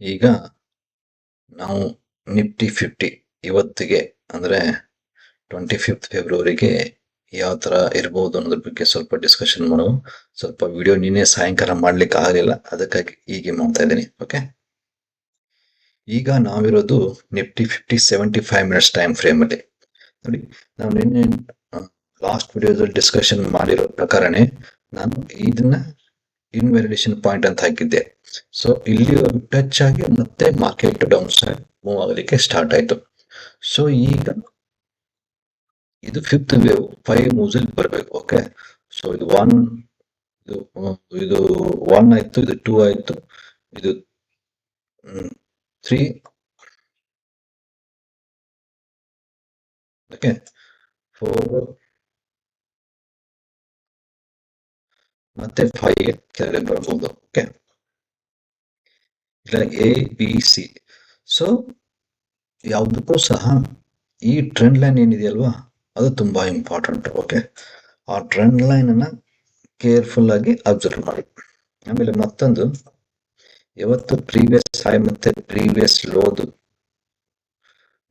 ಈಗ ನಾವು ನಿಫ್ಟಿ 50 ಇವತ್ತಿಗೆ ಅಂದರೆ 25th ಫೆಬ್ರವರಿಗೆ ಯಾವ ಥರ ಇರ್ಬೋದು ಅನ್ನೋದ್ರ ಬಗ್ಗೆ ಸ್ವಲ್ಪ ಡಿಸ್ಕಷನ್ ಮಾಡುವ. ಸ್ವಲ್ಪ ವಿಡಿಯೋ ನಿನ್ನೆ ಸಾಯಂಕಾಲ ಮಾಡ್ಲಿಕ್ಕೆ ಆಗಲಿಲ್ಲ, ಅದಕ್ಕಾಗಿ ಹೀಗೆ ಮಾಡ್ತಾ ಇದ್ದೀನಿ. ಓಕೆ, ಈಗ ನಾವಿರೋದು ನಿಫ್ಟಿ 50 75 ಮಿನಿಟ್ಸ್ ಟೈಮ್ ಫ್ರೇಮ್ ಅಲ್ಲಿ. ನೋಡಿ, ನಾವು ನಿನ್ನೆ ಲಾಸ್ಟ್ ವಿಡಿಯೋದಲ್ಲಿ ಡಿಸ್ಕಷನ್ ಮಾಡಿರೋ ಪ್ರಕಾರನೇ ನಾನು ಇದನ್ನ ಇನ್ವ್ಯಾಲಿಡೇಷನ್ ಪಾಯಿಂಟ್ ಅಂತ ಹಾಕಿದ್ದೆ. ಸೊ ಇಲ್ಲಿ ಟಚ್ ಆಗಿ ಮತ್ತೆ ಮಾರ್ಕೆಟ್ ಡೌನ್ ಸೈಡ್ ಮೂವ್ ಆಗಲಿಕ್ಕೆ ಸ್ಟಾರ್ಟ್ ಆಯ್ತು. ಸೊ ಈಗ ಇದು ಫಿಫ್ತ್ ವೇವ್ 5 ಮೂವ್ಸ್ ಅಲ್ಲಿ ಬರಬೇಕು. ಓಕೆ, ಸೊ ಇದು ಒನ್, ಇದು ಒನ್ ಆಯ್ತು, ಇದು ಟೂ ಆಯ್ತು, ಇದು 3, ಓಕೆ, 4 ಮತ್ತೆ 5 ಕೆಳಗಡೆ ಬರ್ಬೋದು. ಓಕೆ, ಇಲ್ಲ ಎ ಬಿ ಸಿ. ಸೊ ಯಾವುದಕ್ಕೂ ಸಹ ಈ ಟ್ರೆಂಡ್ ಲೈನ್ ಏನಿದೆಯಲ್ವಾ, ಅದು ತುಂಬಾ ಇಂಪಾರ್ಟೆಂಟ್. ಓಕೆ, ಆ ಟ್ರೆಂಡ್ ಲೈನ್ ಅನ್ನ ಕೇರ್ಫುಲ್ ಆಗಿ ಅಬ್ಸರ್ವ್ ಮಾಡಿ. ಆಮೇಲೆ ಮತ್ತೊಂದು, ಯಾವತ್ತು ಪ್ರೀವಿಯಸ್ ಹೈ ಮತ್ತೆ ಪ್ರೀವಿಯಸ್ ಲೋದು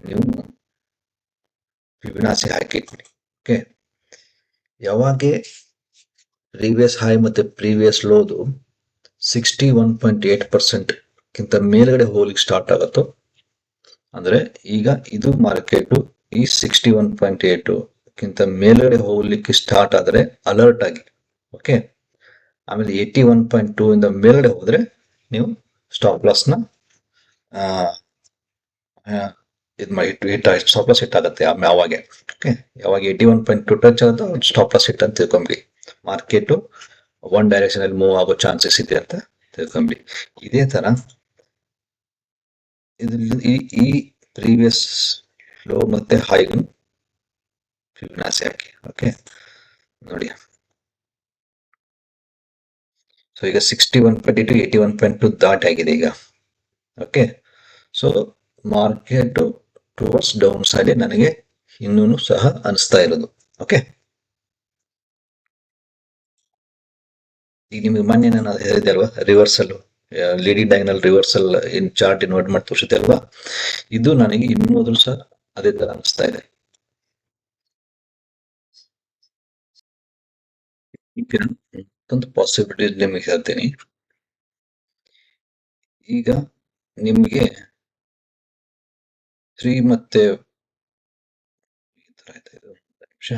ನೀವು ಫಿಬೊನಾಸಿ ಹಾಕಿಟ್ಬಿಡಿ. ಓಕೆ, ಯಾವಾಗ ಪ್ರೀವಿಯಸ್ ಹೈ ಮತ್ತೆ ಪ್ರೀವಿಯಸ್ ಲೋದು 61.8% ಗಿಂತ ಮೇಲ್ಗಡೆ ಹೋಗ್ಲಿಕ್ಕೆ ಸ್ಟಾರ್ಟ್ ಆಗುತ್ತೋ, ಅಂದ್ರೆ ಈಗ ಇದು ಮಾರ್ಕೆಟ್ ಈ 61.8 ಗಿಂತ ಮೇಲ್ಗಡೆ ಹೋಗ್ಲಿಕ್ಕೆ ಸ್ಟಾರ್ಟ್ ಆದ್ರೆ ಅಲರ್ಟ್ ಆಗಿ. ಓಕೆ, ಆಮೇಲೆ 81.2 ಇಂದ ಮೇಲ್ಗಡೆ ಹೋದ್ರೆ ನೀವು ಸ್ಟಾಪ್ ಲಾಸ್ ನ ಸ್ಟಾಪ್ ಲಾಸ್ ಹಿಟ್ ಆಗುತ್ತೆ ಯಾವಾಗ. ಓಕೆ, ಯಾವಾಗ 81.2 ಟಚ್ ಆಗುತ್ತೋ ಸ್ಟಾಪ್ ಲಾಸ್ ಹಿಟ್ ಅಂತ ತಿಳ್ಕೊಂಬಿಡಿ. ಮಾರ್ಕೆಟ್ ಒನ್ ಡೈರೆಕ್ಷನ್ ಅಲ್ಲಿ ಮೂವ್ ಆಗೋ ಚಾನ್ಸಸ್ ಇದೆ ಅಂತ ತಿಳ್ಕೊಂಬಿಡಿ. ಇದೇ ತರ ಈ ಪ್ರೀವಿಯಸ್ ಲೋ ಮತ್ತೆ ಹೈಗೂ ಫಿಬೊನಾಸಿ ಹಾಕಿ. ಓಕೆ, ನೋಡಿ, ಸೊ ಈಗ 61.2 81.2 ದಾಟ್ ಆಗಿದೆ ಈಗ. Okay, so market towards down side ನನಗೆ ಇನ್ನೂ ಸಹ ಅನಿಸ್ತಾ ಇರೋದು. ಓಕೆ, ಈಗ ನಿಮಗೆ ಮೊನ್ನೆ ನಾನು ಹೇಳಿದೆ ಅಲ್ವಾ, ರಿವರ್ಸಲ್ ಲೀಡಿಂಗ್ ಡಯಾಗ್ನಲ್ ರಿವರ್ಸಲ್ ಇನ್ ಚಾರ್ಟ್ ಇನ್ವರ್ಟ್ ಮಾಡಿ ತೋರಿಸುತ್ತೆ ಅಲ್ವಾ, ಇದು ನನಗೆ ಇನ್ನೂ ಸಹ ಅದೇ ತರ ಅನಿಸ್ತಾ ಇದೆ. ಮತ್ತೊಂದು ಪಾಸಿಬಿಲಿಟಿ ನಿಮಗೆ ಹೇಳ್ತೀನಿ. ಈಗ ನಿಮಗೆ 3 ಮತ್ತೆ ಈ ತರ ಆಯ್ತಾ, ಇದು ನಿಮಿಷ,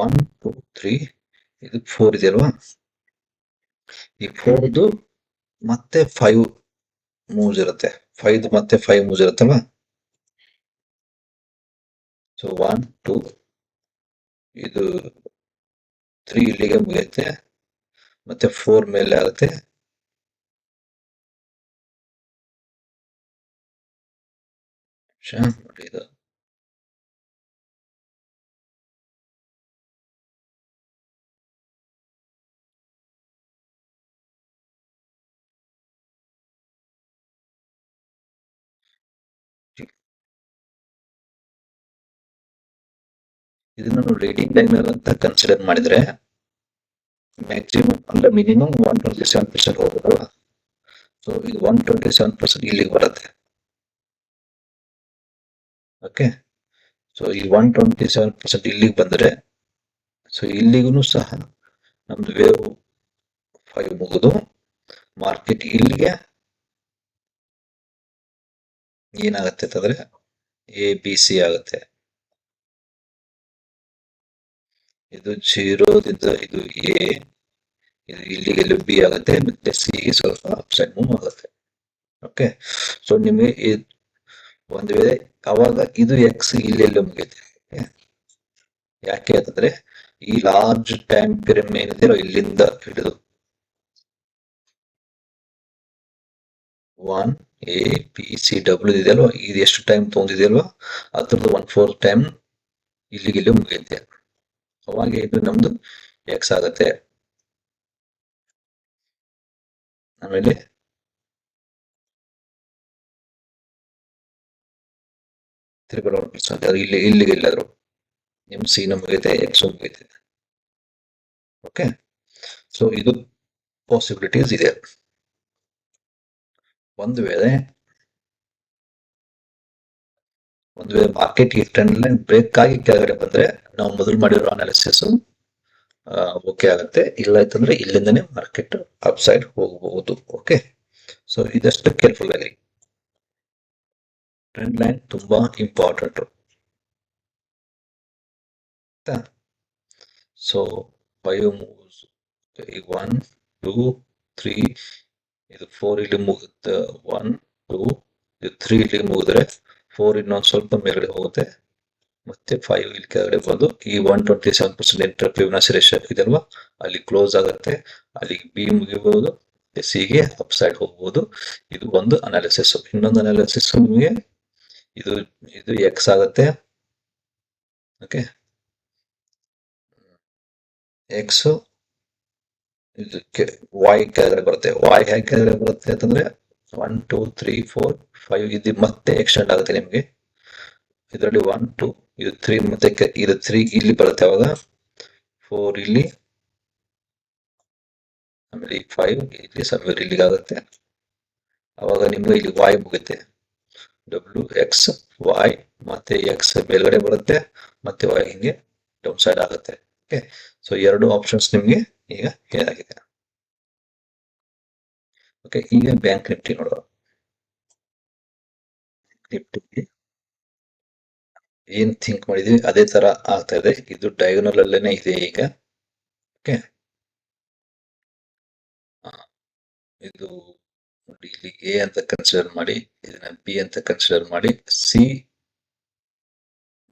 ಒನ್ ಟೂ ತ್ರೀ, ಇದು 4 ಇದೆಯಲ್ವಾ, ಈ 4ದು ಮತ್ತೆ 5 ಮೂವ್ಸ್ ಇರುತ್ತೆ. 5 ಮತ್ತೆ 5 ಮೂವ್ಸ್ ಇರುತ್ತಲ್ವಾ. ಸೊ 1 2, ಇದು 3 ಇಲ್ಲಿಗೆ ಮುಗಿಯುತ್ತೆ, ಮತ್ತೆ 4 ಮೇಲೆ ಆಗುತ್ತೆ. ನೋಡಿ, ಇದು ಇದನ್ನು ಲೀಡಿಂಗ್ ಡಯಾಗ್ನಲ್ ಅಂತ ಕನ್ಸಿಡರ್ ಮಾಡಿದ್ರೆ ಮ್ಯಾಕ್ಸಿಮಮ್ ಅಂದ್ರೆ ಮಿನಿಮಮ್ 127% ಹೋಗೋದಲ್ವಾ. ಸೊ ಇದು 127% ಇಲ್ಲಿಗೆ ಬರುತ್ತೆ. ಓಕೆ, ಸೊ ಈ 127% ಇಲ್ಲಿಗೆ ಬಂದ್ರೆ, ಸೊ ಇಲ್ಲಿಗೂ ಸಹ ನಮ್ದು ವೇವ್ 5 ಮುಗಿದು ಮಾರ್ಕೆಟ್ ಇಲ್ಲಿಗೆ ಏನಾಗುತ್ತೆ ಅಂತಂದ್ರೆ ಎ ಬಿ ಸಿ ಆಗುತ್ತೆ. ಇದು 0ದಿಂದ ಇದು ಎ, ಇದು ಇಲ್ಲಿಗೆ ಬಿ ಆಗುತ್ತೆ, ಮತ್ತೆ ಸಿ ಸ್ವಲ್ಪ ಅಪ್ಸೈಡ್ ಮೂವ್ ಆಗುತ್ತೆ. ಓಕೆ, ಸೊ ನಿಮಗೆ ಒಂದು ವೇಳೆ ಅವಾಗ ಇದು ಎಕ್ಸ್ ಇಲ್ಲೆಲ್ಲ ಮುಗಿಯುತ್ತೆ. ಯಾಕೆ ಅಂತಂದ್ರೆ ಈ ಲಾರ್ಜ್ ಟೈಮ್ ಪಿರಮಿಡ್ ಏನಿದೆ ಇಲ್ಲಿಂದ ಹಿಡಿದು 1 ಎ ಬಿ ಸಿ ಡಬ್ಲ್ಯೂ ಇದೆಯಲ್ವಾ, ಇದು ಎಷ್ಟು ಟೈಮ್ ತಗೊಂಡಿದೆಯಲ್ವಾ, ಅದ್ರದ್ದು 1/4 ಟೈಮ್ ಇಲ್ಲಿಗೆ ಮುಗಿಯುತ್ತೆ. ಅವಾಗ ಇದು ನಮ್ದು ಎಕ್ಸ್ ಆಗುತ್ತೆ. ಆಮೇಲೆ ತಿರುಗಲು ಅದು ಇಲ್ಲಿಗೆ ಇಲ್ಲಾದ್ರು ನಿಮ್ ಸಿ ಮುಗಿತೆ, ಎಕ್ಸ್ ಮುಗಿತೆ. ಓಕೆ, ಸೊ ಇದು ಪಾಸಿಬಿಲಿಟೀಸ್ ಇದೆ. ಒಂದು ವೇಳೆ ಮಾರ್ಕೆಟ್ ಟ್ರೆಂಡ್ ಲೈನ್ ಬ್ರೇಕ್ ಆಗಿ ಕೆಳಗಡೆ ಬಂದ್ರೆ ನಾವು ಮೊದಲು ಮಾಡಿರೋ ಅನಾಲಿಸಿಸ್ ಓಕೆ ಆಗುತ್ತೆ. ಇಲ್ಲ ಅಂತಂದ್ರೆ ಇಲ್ಲಿಂದನೇ ಮಾರ್ಕೆಟ್ ಅಪ್ ಸೈಡ್ ಹೋಗಬಹುದು. ಓಕೆ, ಸೊ ಇದಷ್ಟು ಕೇರ್ಫುಲ್ ಆಗಿ. ಟ್ರೆಂಡ್ ಲೈನ್ ತುಂಬಾ ಇಂಪಾರ್ಟೆಂಟ್. ಸೊ 5 ಮೂವ್ಸ್, 1 2 3, ಇದು 4 ಇಲ್ಲಿ ಮುಗುತ್ತೆ, 1 2, ಇದು 3 ಇಲ್ಲಿ ಮುಗಿದ್ರೆ 4 ಇನ್ನೊಂದು ಸ್ವಲ್ಪ ಮೇಲ್ಗಡೆ ಹೋಗುತ್ತೆ, ಮತ್ತೆ 5 ಇಲ್ಲಿ ಕೆಳಗಡೆ ಬಂದು ಈ 127% ಇಂಟರ್ ಫಿಬೊನಾಸಿ ರೇಷಿಯೋ ಇದಲ್ವಾ, ಅಲ್ಲಿ ಕ್ಲೋಸ್ ಆಗುತ್ತೆ. ಅಲ್ಲಿ ಬಿ ಮುಗಿಬಹುದು, ಸಿ ಗೆ ಅಪ್ ಸೈಡ್ ಹೋಗಬಹುದು. ಇದು ಒಂದು ಅನಾಲಿಸಿಸ್. ಇನ್ನೊಂದು ಅನಾಲಿಸಿಸ್ ನಿಮಗೆ ಇದು ಎಕ್ಸ್ ಆಗುತ್ತೆ. ಓಕೆ, ಎಕ್ಸ್ ಇದಕ್ಕೆ ವಾಯ್ ಕೆಳಗಡೆ ಬರುತ್ತೆ. ವಾಯ್ ಹೇಗೆ ಕೆಳಗಡೆ ಬರುತ್ತೆ ಅಂತಂದ್ರೆ 1 2 3 4 5 ಇದು ಮತ್ತೆ ಎಕ್ಸ್ಟೆಂಡ್ ಆಗುತ್ತೆ ನಿಮಗೆ. ಇದರಲ್ಲಿ 1 2 ಇದು 3 ಮತ್ತೆ ಇದು 3 ಇಲ್ಲಿ ಬರುತ್ತೆ. ಅವಾಗ 4 ಇಲ್ಲಿ, ಆಮೇಲೆ 5 ಇಲ್ಲಿ ಸಮ್ವೇರ್ ಇಲ್ಲಿಗೆ ಆಗುತ್ತೆ. ಅವಾಗ ನಿಮ್ಗೆ ಇಲ್ಲಿ ವಾಯ್ ಮುಗುತ್ತೆ. ಡಬ್ಲ್ಯೂ ಎಕ್ಸ್ ವಾಯ್ ಮತ್ತೆ ಎಕ್ಸ್ ಮೇಲ್ಗಡೆ ಬರುತ್ತೆ, ಮತ್ತೆ ವಾಯ್ ಹಿಂಗೆ ಡೌನ್ ಸೈಡ್ ಆಗುತ್ತೆ. ಓಕೆ, ಸೊ ಎರಡು ಆಪ್ಷನ್ಸ್ ನಿಮ್ಗೆ ಈಗ ಏನಾಗಿದೆ. ಓಕೆ, ಈಗ ಬ್ಯಾಂಕ್ ನಿಫ್ಟಿ ನೋಡುವ. ನಿಫ್ಟಿ ಏನ್ ಥಿಂಕ್ ಮಾಡಿದ್ವಿ ಅದೇ ತರ ಆಗ್ತಾ ಇದೆ. ಇದು ಡಯಾಗೋನಲ್ ಅಲ್ಲೇನೆ ಇದೆ ಈಗ. ಓಕೆ, ಇದು ಇಲ್ಲಿ ಎ ಅಂತ ಕನ್ಸಿಡರ್ ಮಾಡಿ, ಇದನ್ನ ಬಿ ಅಂತ ಕನ್ಸಿಡರ್ ಮಾಡಿ, ಸಿ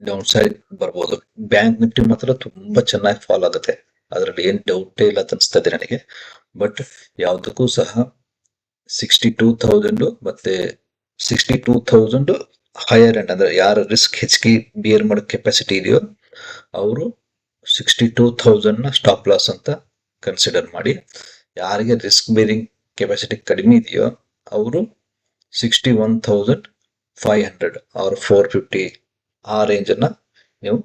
ಡೌನ್ ಸೈಡ್ ಬರ್ಬೋದು. ಬ್ಯಾಂಕ್ ನಿಫ್ಟಿ ಮಾತ್ರ ತುಂಬಾ ಚೆನ್ನಾಗಿ ಫಾಲ್ ಆಗುತ್ತೆ, ಅದರಲ್ಲಿ ಏನ್ ಡೌಟೇ ಇಲ್ಲ ಅನಿಸ್ತದೆ ನನಗೆ. ಬಟ್ ಯಾವುದಕ್ಕೂ ಸಹ 62,000 ಮತ್ತೆ 62,000 ಹೈಯರ್ ಎಂಡ್, ಅಂದ್ರೆ ಯಾರು ರಿಸ್ಕ್ ಹೆಚ್ಚಿಗೆ ಬಿಯರ್ ಮಾಡೋ ಕೆಪಾಸಿಟಿ ಇದೆಯೋ ಅವರು 62,000 ನ ಸ್ಟಾಪ್ ಲಾಸ್ ಅಂತ ಕನ್ಸಿಡರ್ ಮಾಡಿ. ಯಾರಿಗೆ ರಿಸ್ಕ್ ಬೇರಿಂಗ್ ಕೆಪಾಸಿಟಿ ಕಡಿಮೆ ಇದೆಯೋ ಅವರು 61,500 ಆರ್ 450 ಆ ರೇಂಜ್ ಅನ್ನ ನೀವು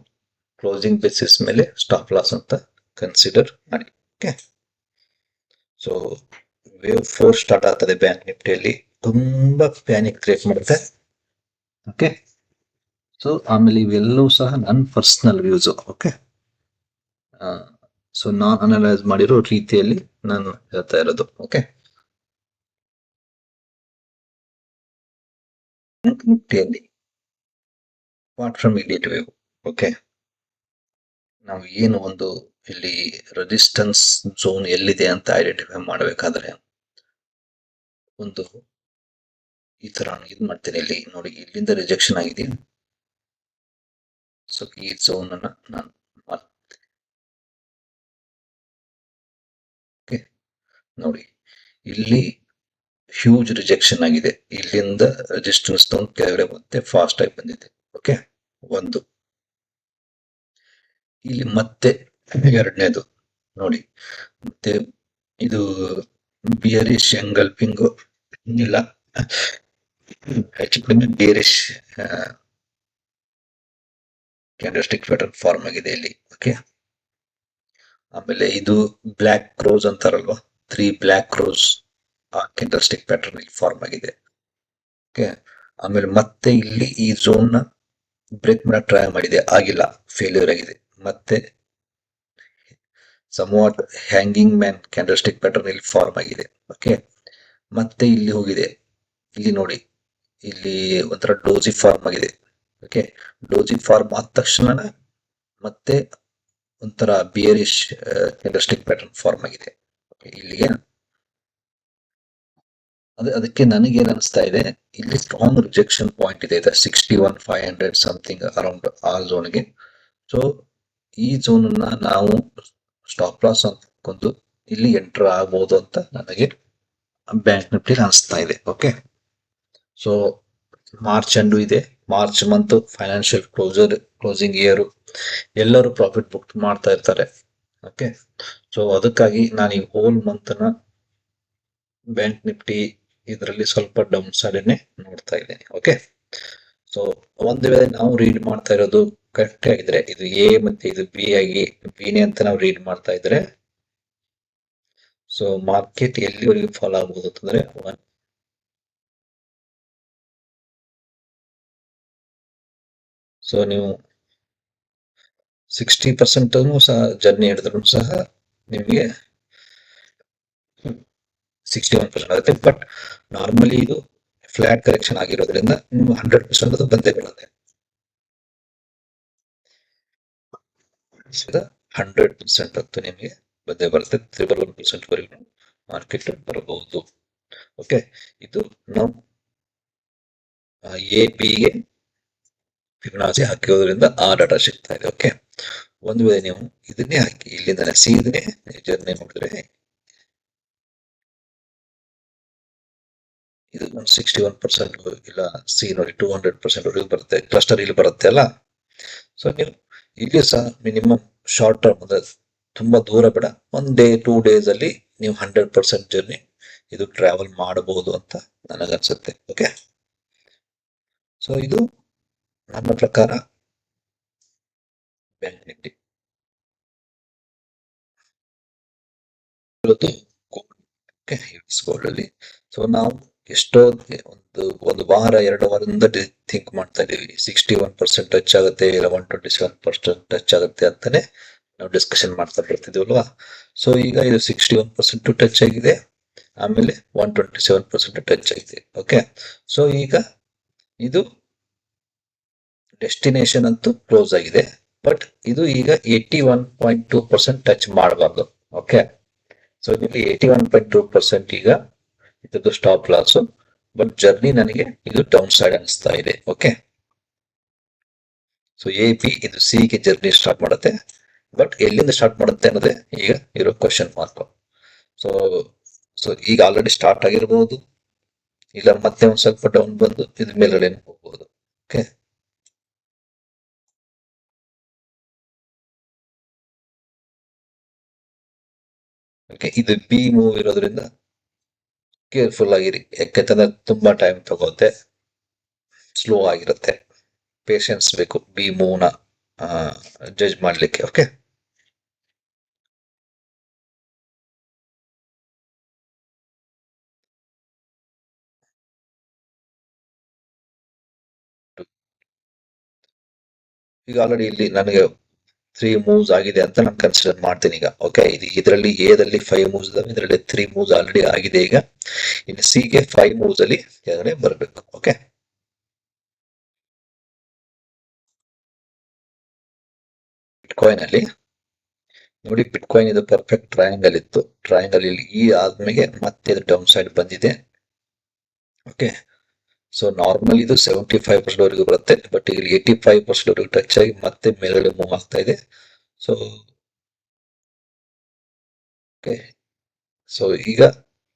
ಕ್ಲೋಸಿಂಗ್ ಬೇಸಿಸ್ ಮೇಲೆ ಸ್ಟಾಪ್ ಲಾಸ್ ಅಂತ ಕನ್ಸಿಡರ್ ಮಾಡಿ. ಓಕೆ, ಸೊ ವೇವ್ 4 ಸ್ಟಾರ್ಟ್ ಆಗ್ತದೆ ಬ್ಯಾಂಕ್ ನಿಫ್ಟಿಯಲ್ಲಿ, ತುಂಬಾ ಪ್ಯಾನಿಕ್ ಕ್ರಿಯೇಟ್ ಮಾಡುತ್ತೆ. ಓಕೆ, ಸೊ ಆಮೇಲೆ ಇವೆಲ್ಲವೂ ಸಹ ನನ್ನ ಪರ್ಸನಲ್ ವ್ಯೂಸ್. ಓಕೆ, ಸೊ ನಾನ್ ಅನಲೈಸ್ ಮಾಡಿರೋ ರೀತಿಯಲ್ಲಿ ನಾನು ಹೇಳ್ತಾ ಇರೋದು. ಓಕೆ, ಬ್ಯಾಂಕ್ ನಿಫ್ಟಿಯಲ್ಲಿ apart from immediate wave, okay, ನಾವು ಏನು ಒಂದು ಇಲ್ಲಿ ರೆಸಿಸ್ಟೆನ್ಸ್ ಝೋನ್ ಎಲ್ಲಿದೆ ಅಂತ ಐಡೆಂಟಿಫೈ ಮಾಡಬೇಕಾದ್ರೆ ಒಂದು ಈ ತರ ಇದು ಮಾಡ್ತೇನೆ. ಇಲ್ಲಿ ನೋಡಿ, ಇಲ್ಲಿಂದ ರಿಜೆಕ್ಷನ್ ಆಗಿದೆ. ಸೊ ಈ ಝೋನ್ ಅನ್ನ ನಾನು ನೋಡಿ, ಇಲ್ಲಿ ಹ್ಯೂಜ್ ರಿಜೆಕ್ಷನ್ ಆಗಿದೆ. ಇಲ್ಲಿಂದ ರೆಸಿಸ್ಟೆನ್ಸ್ ಝೋನ್ ಕೆಳಗಡೆ ಮತ್ತೆ ಫಾಸ್ಟ್ ಆಗಿ ಬಂದಿದೆ. ಓಕೆ, ಒಂದು ಇಲ್ಲಿ ಮತ್ತೆ ಎರಡನೇದು ನೋಡಿ, ಮತ್ತೆ ಇದು ಬಿಯರಿಶ್ ಎಂಗಲ್ಪಿಂಗ್ ಇಲ್ಲ, ಹೆಚ್ಚು ಕಡಿಮೆ ಬಿಯರಿಶ್ ಕ್ಯಾಂಡಲ್ಸ್ಟಿಕ್ ಪ್ಯಾಟರ್ನ್ ಫಾರ್ಮ್ ಆಗಿದೆ ಇಲ್ಲಿ. ಓಕೆ, ಆಮೇಲೆ ಇದು ಬ್ಲ್ಯಾಕ್ ಕ್ರೋಸ್ ಅಂತಾರಲ್ವಾ, 3 ಬ್ಲ್ಯಾಕ್ ಕ್ರೋಸ್ ಆ ಕ್ಯಾಂಡಲ್ಸ್ಟಿಕ್ ಪ್ಯಾಟರ್ನ್ ಇಲ್ಲಿ ಫಾರ್ಮ್ ಆಗಿದೆ. ಓಕೆ, ಆಮೇಲೆ ಮತ್ತೆ ಇಲ್ಲಿ ಈ ಝೋನ್ ನ ಬ್ರೇಕ್ ಮಾಡಕ್ ಟ್ರೈ ಮಾಡಿದೆ, ಆಗಿಲ್ಲ, ಫೇಲ್ಯೂರ್ ಆಗಿದೆ. ಮತ್ತೆ ಸಮವಾಟ್ ಹ್ಯಾಂಗಿಂಗ್ ಮ್ಯಾನ್ ಕ್ಯಾಂಡಲ್ಸ್ಟಿಕ್ ಪ್ಯಾಟರ್ನ್ ಇಲ್ಲಿ ಫಾರ್ಮ್ ಆಗಿದೆ. ಓಕೆ, ಮತ್ತೆ ಇಲ್ಲಿ ಹೋಗಿದೆ. ಇಲ್ಲಿ ನೋಡಿ, ಇಲ್ಲಿ ಒಂಥರ ಡೋಜಿ ಫಾರ್ಮ್ ಆಗಿದೆ. ಓಕೆ, ಡೋಜಿ ಫಾರ್ಮ್ ಆದ ತಕ್ಷಣ ಮತ್ತೆ ಒಂಥರ ಬಿಯರಿಶ್ ಕ್ಯಾಂಡಲ್ಸ್ಟಿಕ್ ಪ್ಯಾಟರ್ನ್ ಫಾರ್ಮ್ ಆಗಿದೆ. ಇಲ್ಲಿಗೆ ಅದಕ್ಕೆ ನನಗೇನು ಅನಿಸ್ತಾ ಇದೆ, ಇಲ್ಲಿ ಸ್ಟ್ರಾಂಗ್ ರಿಜೆಕ್ಷನ್ ಪಾಯಿಂಟ್ ಇದೆ 61,500 ಸಮಥಿಂಗ್ ಅರೌಂಡ್ ಆ ಝೋನ್ಗೆ. ಸೊ ಈ ಝೋನ್ ಅನ್ನ ನಾವು ಸ್ಟಾಪ್ ಲಾಸ್ ಅಂದ್ಕೊಂಡು ಇಲ್ಲಿ ಎಂಟರ್ ಆಗ್ಬೋದು ಅಂತ ನನಗೆ ಬ್ಯಾಂಕ್ ನಿಫ್ಟಿ ಅನಿಸ್ತಾ ಇದೆ. ಓಕೆ, ಸೊ ಮಾರ್ಚ್ ಎಂಡು ಇದೆ, March month financial closing year, ಎಲ್ಲರೂ ಪ್ರಾಫಿಟ್ ಬುಕ್ ಮಾಡ್ತಾ ಇರ್ತಾರೆ. ಓಕೆ, ಸೊ ಅದಕ್ಕಾಗಿ ನಾನು ಈ ಹೋಲ್ ಮಂತ್ ನ ಬ್ಯಾಂಕ್ ನಿಫ್ಟಿ ಇದರಲ್ಲಿ ಸ್ವಲ್ಪ ಡೌನ್ ಸೈಡ್ ನೋಡ್ತಾ ಇದ್ದೇನೆ. ಓಕೆ, ಸೊ ಒಂದು ವೇಳೆ ನಾವು ರೀಡ್ ಮಾಡ್ತಾ ಇರೋದು ಕರೆಕ್ಟ್ ಆಗಿದ್ರೆ, ಇದು ಎ ಮತ್ತೆ ಇದು ಬಿ ಆಗಿ ಬಿನೇ ಅಂತ ನಾವು ರೀಡ್ ಮಾಡ್ತಾ ಇದ್ರೆ, ಸೊ ಮಾರ್ಕೆಟ್ ಎಲ್ಲಿವರೆಗೆ ಫಾಲೋ ಆಗ್ಬೋದು ಅಂತಂದ್ರೆ ಸೊ ನೀವು 60% ಸಹ ಜರ್ನಿ ಹಿಡಿದ್ರು ಸಹ ನಿಮಗೆ 61% ಆಗುತ್ತೆ. ಬಟ್ ನಾರ್ಮಲಿ ಇದು ಫ್ಲಾಟ್ ಕರೆಕ್ಷನ್ ಆಗಿರೋದ್ರಿಂದ ನೀವು 100% ಅದು ಬಂದೇ ಬೀಳುತ್ತೆ. 100% ಅಂತೂ ನಿಮಗೆ ಬಂದೇ ಬರುತ್ತೆ. 1% ವರೆಗೂ ಮಾರ್ಕೆಟ್ ಬರಬಹುದು. ಓಕೆ, ಇದು ನಾವು ಎ ಬಿಗೆ ಫಿಬೊನಾಚಿ ಹಾಕಿರೋದ್ರಿಂದ ಆ ಡಾಟಾ ಸಿಗ್ತಾ ಇದೆ. ಓಕೆ, ಒಂದು ವೇಳೆ ನೀವು ಇದನ್ನೇ ಹಾಕಿ ಇಲ್ಲಿಂದ ಸಿ ಇದನ್ನೇ ಜರ್ನಿ ಮಾಡಿದ್ರೆ ಇದು 61% ಇಲ್ಲ ಸಿ ನೋಡಿ 200% ವರೆಗೂ ಬರುತ್ತೆ. ಕ್ಲಸ್ಟರ್ ಇಲ್ಲಿ ಬರುತ್ತೆ ಅಲ್ಲ. ಸೊ ನೀವು ಇಲ್ಲಿ ಸಹ ಮಿನಿಮಮ್ ಶಾರ್ಟ್ ಟರ್ಮ್ ಅಂದ್ರೆ ತುಂಬಾ ದೂರ ಬೇಡ, 1 ಡೇ 2 ಡೇಸ್ ಅಲ್ಲಿ ನೀವು 100% ಜರ್ನಿ ಇದು ಟ್ರಾವೆಲ್ ಮಾಡಬಹುದು ಅಂತ ನನಗನ್ಸುತ್ತೆ. ಓಕೆ, ಸೊ ಇದು ನನ್ನ ಪ್ರಕಾರ ಬ್ಯಾಂಕ್ ನಿಫ್ಟಿ ಗೋಲ್ಡ್ ಅಲ್ಲಿ. ಸೊ ನಾವು ಎಷ್ಟೋ ಒಂದು ವಾರ 2 ವಾರದಿಂದ ಥಿಂಕ್ ಮಾಡ್ತಾ ಇದೀವಿ 61% ಟಚ್ ಆಗುತ್ತೆ, ಇಲ್ಲ 127% ಟಚ್ ಆಗುತ್ತೆ ಅಂತಾನೆ ನಾವು ಡಿಸ್ಕಷನ್ ಮಾಡ್ತಾ ಬರ್ತಿದ್ವಲ್ವಾ. ಸೊ ಈಗ ಇದು 61% ಟಚ್ ಆಗಿದೆ, ಆಮೇಲೆ 127% ಟಚ್ ಆಗಿದೆ. ಓಕೆ, ಸೊ ಈಗ ಇದು ಡೆಸ್ಟಿನೇಷನ್ ಅಂತೂ ಕ್ಲೋಸ್ ಆಗಿದೆ, ಬಟ್ ಇದು ಈಗ 81.2% ಟಚ್ ಮಾಡಬಾರ್ದು. ಓಕೆ, ಸೊ ಇಲ್ಲಿ 81.2% ಈಗ ಇದ್ದು ಸ್ಟಾಪ್ ಲಾಸ್, ಬಟ್ ಜರ್ನಿ ನನಗೆ ಇದು ಡೌನ್ ಸೈಡ್ ಅನಿಸ್ತಾ ಇದೆ. ಓಕೆ, ಸೊ ಎ ಬಿ ಇದು ಸಿ ಗೆ ಜರ್ನಿ ಸ್ಟಾರ್ಟ್ ಮಾಡುತ್ತೆ, ಬಟ್ ಎಲ್ಲಿಂದ ಸ್ಟಾರ್ಟ್ ಮಾಡುತ್ತೆ ಅನ್ನೋದೇ ಈಗ ಇರೋ ಕ್ವಶನ್ ಮಾರ್ಕ್. ಸೊ ಸೊ ಈಗ ಆಲ್ರೆಡಿ ಸ್ಟಾರ್ಟ್ ಆಗಿರಬಹುದು, ಇಲ್ಲ ಮತ್ತೆ ಒಂದ್ ಸ್ವಲ್ಪ ಡೌನ್ ಬಂದು ಇದು ಮೇಲ್ಗಡೆ ಹೋಗ್ಬಹುದು. ಓಕೆ, ಓಕೆ, ಇದು ಬಿ ಮೂವ್ ಇರೋದ್ರಿಂದ ಕೇರ್ಫುಲ್ ಆಗಿರಿ, ಯಾಕೆಂತಂದ್ರೆ ತುಂಬಾ ಟೈಮ್ ತಗೋತೆ, ಸ್ಲೋ ಆಗಿರುತ್ತೆ, ಪೇಷನ್ಸ್ ಬೇಕು ಬಿ ಮೂವ್ ನ ಜಡ್ಜ್ ಮಾಡ್ಲಿಕ್ಕೆ. ಓಕೆ, ಈಗ ಆಲ್ರೆಡಿ ಇಲ್ಲಿ ನನಗೆ 3 ಮೂವ್ಸ್ ಆಗಿದೆ ಅಂತ ನಾನು ಕನ್ಸಿಡರ್ ಮಾಡ್ತೀನಿ ಈಗ. ಓಕೆ, ಇದರಲ್ಲಿ ಎದಲ್ಲಿ 5 ಮೂವ್ಸ್ ಇದಾವೆ, ಇದರಲ್ಲಿ 3 ಮೂವ್ಸ್ ಆಲ್ರೆಡಿ ಆಗಿದೆ. ಈಗ ಇನ್ನು ಸಿ ಗೆ 5 ಮೂವ್ಸ್ ಅಲ್ಲಿ ಕೆಳಗಡೆ ಬರಬೇಕು. ಓಕೆ, ಬಿಟ್ಕಾಯಿನ್ ಅಲ್ಲಿ ನೋಡಿ, ಬಿಟ್ಕಾಯಿನ್ ಇದು ಪರ್ಫೆಕ್ಟ್ ಟ್ರಯಾಂಗಲ್ ಇತ್ತು, ಟ್ರಯಾಂಗಲ್ ಇಲ್ಲಿ ಈ ಆದ್ಮೇಲೆ ಮತ್ತೆ ಇದು ಡೌನ್ ಸೈಡ್ ಬಂದಿದೆ. ಓಕೆ, ಸೊ ನಾರ್ಮಲ್ ಇದು 75% ವರೆಗೂ ಬರುತ್ತೆ, ಬಟ್ ಇಲ್ಲಿ 85% ವರೆಗೂ ಟಚ್ ಆಗಿ ಮತ್ತೆ ಮೇಲ್ಗಡೆ ಮೂವ್ ಆಗ್ತಾ ಇದೆ. ಸೊ ಓಕೆ, ಸೊ ಈಗ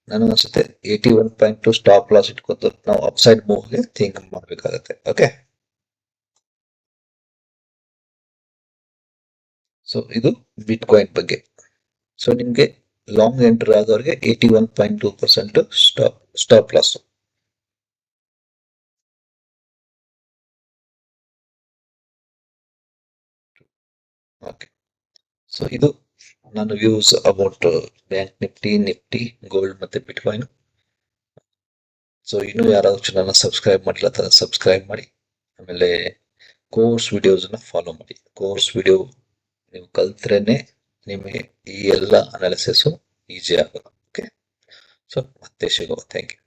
ನನಗೆ ಅನ್ಸುತ್ತೆ 81.2 ಸ್ಟಾಪ್ ಲಾಸ್ ಇಟ್ಕೊಂಡು ನಾವು ಅಪ್ಸೈಡ್ ಮೂವ್ಗೆ ಥಿಂಕ್ ಮಾಡಬೇಕಾಗತ್ತೆ. ಓಕೆ, ಸೊ ಇದು ಬಿಟ್ ಕಾಯಿನ್ ಬಗ್ಗೆ. ಸೊ ನಿಮ್ಗೆ ಲಾಂಗ್ ಎಂಟರ್ ಆದವರಿಗೆ 81.2% ಸ್ಟಾಪ್ ಲಾಸ್. ಓಕೆ, ಸೊ ಇದು ನನ್ನ views about bank Nifty, gold ಮತ್ತೆ ಬಿಟ್ ಕಾಯಿನ್. ಸೊ ಇನ್ನೂ ಯಾರಾದ್ರೂ ಚಾನಲ್ ಸಬ್ಸ್ಕ್ರೈಬ್ ಮಾಡಿಲ್ಲ ಅಂತ ಸಬ್ಸ್ಕ್ರೈಬ್ ಮಾಡಿ, ಆಮೇಲೆ ಕೋರ್ಸ್ ವಿಡಿಯೋಸ್ ಫಾಲೋ ಮಾಡಿ. ಕೋರ್ಸ್ ವಿಡಿಯೋ ನೀವು ಕಲ್ತ್ರೇನೆ ನಿಮಗೆ ಈ ಎಲ್ಲ ಅನಾಲಿಸಿಸ್ ಈಸಿ ಆಗೋದು. ಓಕೆ, ಸೊ ಮತ್ತೆ ಸಿಗುವ. Thank you.